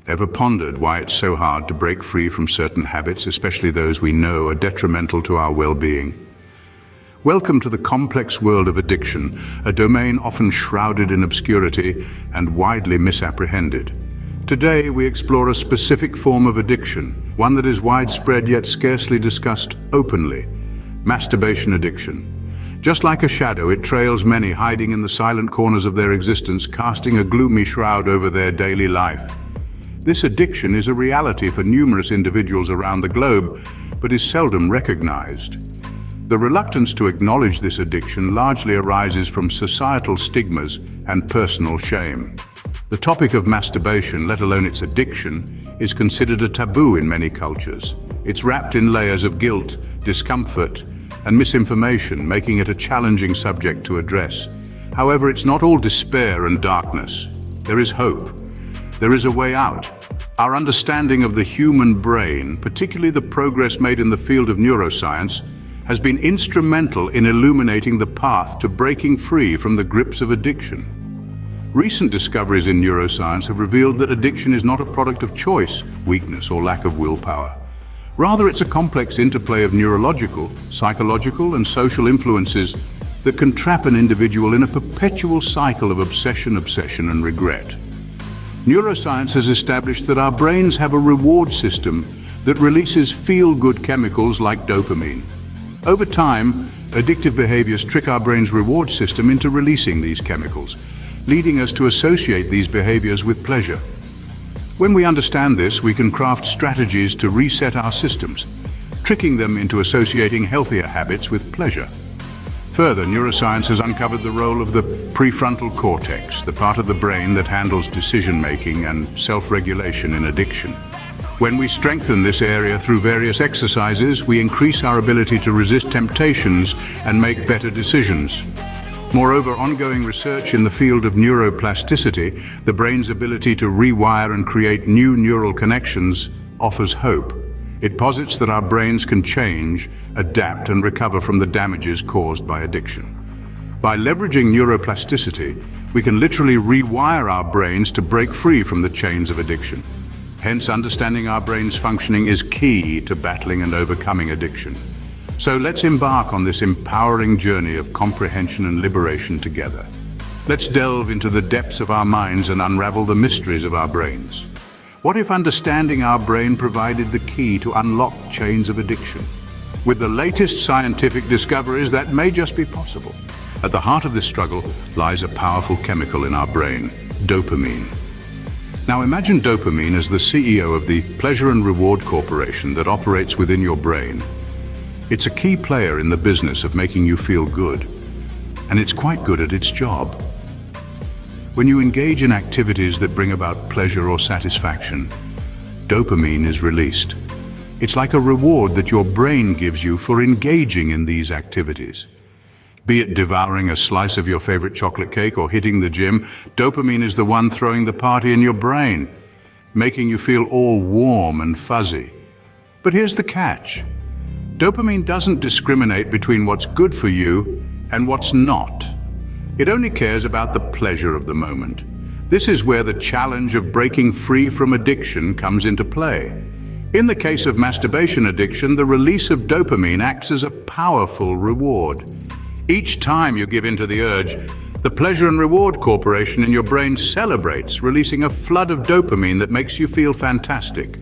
Ever pondered why it's so hard to break free from certain habits, especially those we know are detrimental to our well-being? Welcome to the complex world of addiction, a domain often shrouded in obscurity and widely misapprehended. Today, we explore a specific form of addiction, one that is widespread yet scarcely discussed openly: masturbation addiction. Just like a shadow, it trails many, hiding in the silent corners of their existence, casting a gloomy shroud over their daily life. This addiction is a reality for numerous individuals around the globe, but is seldom recognized. The reluctance to acknowledge this addiction largely arises from societal stigmas and personal shame. The topic of masturbation, let alone its addiction, is considered a taboo in many cultures. It's wrapped in layers of guilt, discomfort, and misinformation, making it a challenging subject to address. However, it's not all despair and darkness. There is hope. There is a way out. Our understanding of the human brain, particularly the progress made in the field of neuroscience, has been instrumental in illuminating the path to breaking free from the grips of addiction. Recent discoveries in neuroscience have revealed that addiction is not a product of choice, weakness, or lack of willpower. Rather, it's a complex interplay of neurological, psychological, and social influences that can trap an individual in a perpetual cycle of obsession, and regret. Neuroscience has established that our brains have a reward system that releases feel-good chemicals like dopamine. Over time, addictive behaviors trick our brain's reward system into releasing these chemicals, leading us to associate these behaviors with pleasure. When we understand this, we can craft strategies to reset our systems, tricking them into associating healthier habits with pleasure. Further, neuroscience has uncovered the role of the prefrontal cortex, the part of the brain that handles decision-making and self-regulation in addiction. When we strengthen this area through various exercises, we increase our ability to resist temptations and make better decisions. Moreover, ongoing research in the field of neuroplasticity, the brain's ability to rewire and create new neural connections, offers hope. It posits that our brains can change, adapt, and recover from the damages caused by addiction. By leveraging neuroplasticity, we can literally rewire our brains to break free from the chains of addiction. Hence, understanding our brain's functioning is key to battling and overcoming addiction. So let's embark on this empowering journey of comprehension and liberation together. Let's delve into the depths of our minds and unravel the mysteries of our brains. What if understanding our brain provided the key to unlock chains of addiction? With the latest scientific discoveries, that may just be possible. At the heart of this struggle lies a powerful chemical in our brain: dopamine. Now imagine dopamine as the CEO of the pleasure and reward corporation that operates within your brain. It's a key player in the business of making you feel good, and it's quite good at its job. When you engage in activities that bring about pleasure or satisfaction, dopamine is released. It's like a reward that your brain gives you for engaging in these activities. Be it devouring a slice of your favorite chocolate cake or hitting the gym, dopamine is the one throwing the party in your brain, making you feel all warm and fuzzy. But here's the catch. Dopamine doesn't discriminate between what's good for you and what's not. It only cares about the pleasure of the moment. This is where the challenge of breaking free from addiction comes into play. In the case of masturbation addiction, the release of dopamine acts as a powerful reward. Each time you give in to the urge, the pleasure and reward corporation in your brain celebrates, releasing a flood of dopamine that makes you feel fantastic.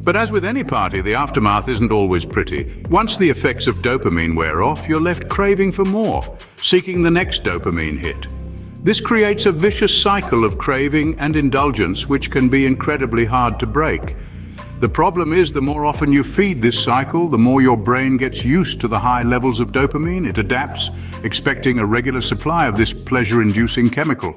But as with any party, the aftermath isn't always pretty. Once the effects of dopamine wear off, you're left craving for more, seeking the next dopamine hit. This creates a vicious cycle of craving and indulgence, which can be incredibly hard to break. The problem is, the more often you feed this cycle, the more your brain gets used to the high levels of dopamine. It adapts, expecting a regular supply of this pleasure-inducing chemical.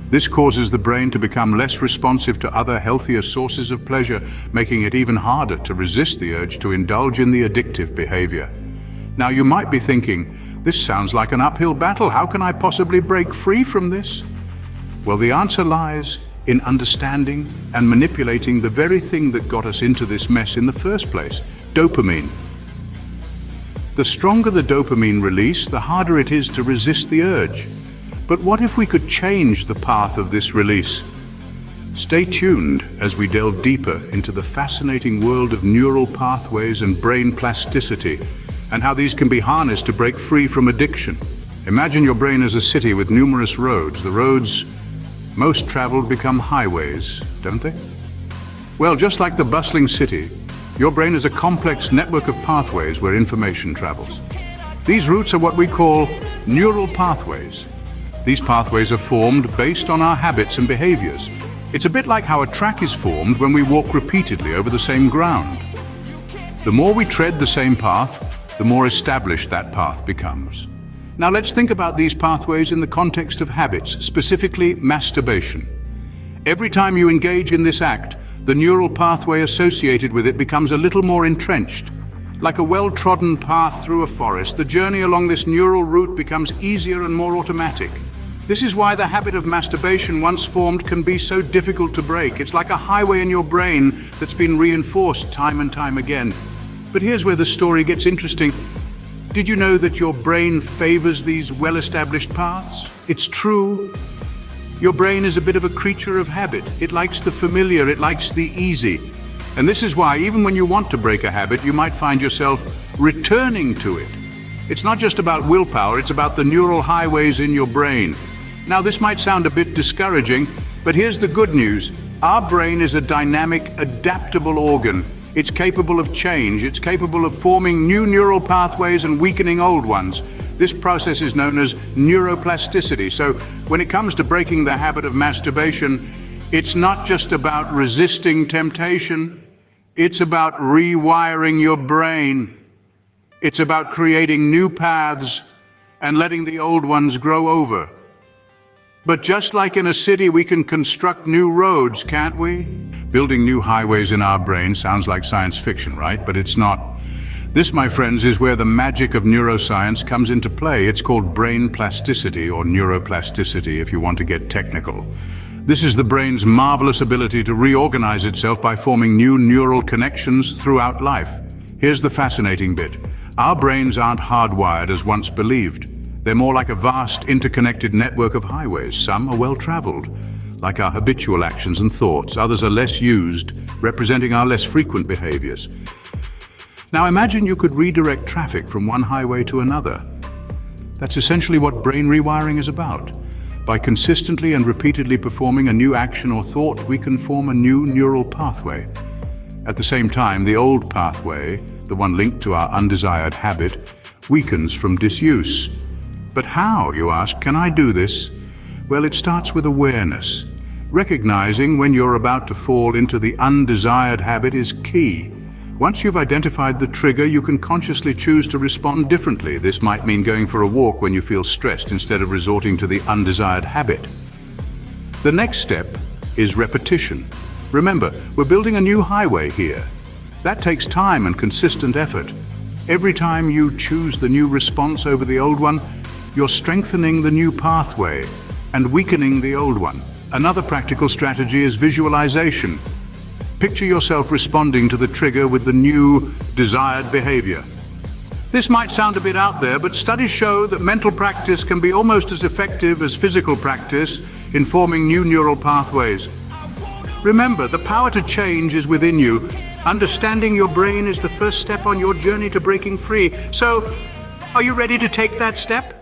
This causes the brain to become less responsive to other healthier sources of pleasure, making it even harder to resist the urge to indulge in the addictive behavior. Now, you might be thinking, this sounds like an uphill battle. How can I possibly break free from this? Well, the answer lies in understanding and manipulating the very thing that got us into this mess in the first place: dopamine. The stronger the dopamine release, the harder it is to resist the urge. But what if we could change the path of this release? Stay tuned as we delve deeper into the fascinating world of neural pathways and brain plasticity, and how these can be harnessed to break free from addiction. Imagine your brain as a city with numerous roads. The roads most traveled become highways, don't they? Well, just like the bustling city, your brain is a complex network of pathways where information travels. These routes are what we call neural pathways. These pathways are formed based on our habits and behaviors. It's a bit like how a track is formed when we walk repeatedly over the same ground. The more we tread the same path, the more established that path becomes. Now let's think about these pathways in the context of habits, specifically masturbation. Every time you engage in this act, the neural pathway associated with it becomes a little more entrenched. Like a well-trodden path through a forest, the journey along this neural route becomes easier and more automatic. This is why the habit of masturbation, once formed, can be so difficult to break. It's like a highway in your brain that's been reinforced time and time again. But here's where the story gets interesting. Did you know that your brain favors these well-established paths? It's true. Your brain is a bit of a creature of habit. It likes the familiar, it likes the easy. And this is why, even when you want to break a habit, you might find yourself returning to it. It's not just about willpower, it's about the neural highways in your brain. Now, this might sound a bit discouraging, but here's the good news. Our brain is a dynamic, adaptable organ. It's capable of change. It's capable of forming new neural pathways and weakening old ones. This process is known as neuroplasticity. So when it comes to breaking the habit of masturbation, it's not just about resisting temptation. It's about rewiring your brain. It's about creating new paths and letting the old ones grow over. But just like in a city, we can construct new roads, can't we? Building new highways in our brain sounds like science fiction, right? But it's not. This, my friends, is where the magic of neuroscience comes into play. It's called brain plasticity, or neuroplasticity if you want to get technical. This is the brain's marvelous ability to reorganize itself by forming new neural connections throughout life. Here's the fascinating bit. Our brains aren't hardwired as once believed. They're more like a vast, interconnected network of highways. Some are well-traveled, like our habitual actions and thoughts. Others are less used, representing our less frequent behaviors. Now imagine you could redirect traffic from one highway to another. That's essentially what brain rewiring is about. By consistently and repeatedly performing a new action or thought, we can form a new neural pathway. At the same time, the old pathway, the one linked to our undesired habit, weakens from disuse. But how, you ask, can I do this? Well, it starts with awareness. Recognizing when you're about to fall into the undesired habit is key. Once you've identified the trigger, you can consciously choose to respond differently. This might mean going for a walk when you feel stressed instead of resorting to the undesired habit. The next step is repetition. Remember, we're building a new highway here. That takes time and consistent effort. Every time you choose the new response over the old one, you're strengthening the new pathway and weakening the old one. Another practical strategy is visualization. Picture yourself responding to the trigger with the new desired behavior. This might sound a bit out there, but studies show that mental practice can be almost as effective as physical practice in forming new neural pathways. Remember, the power to change is within you. Understanding your brain is the first step on your journey to breaking free. So, are you ready to take that step?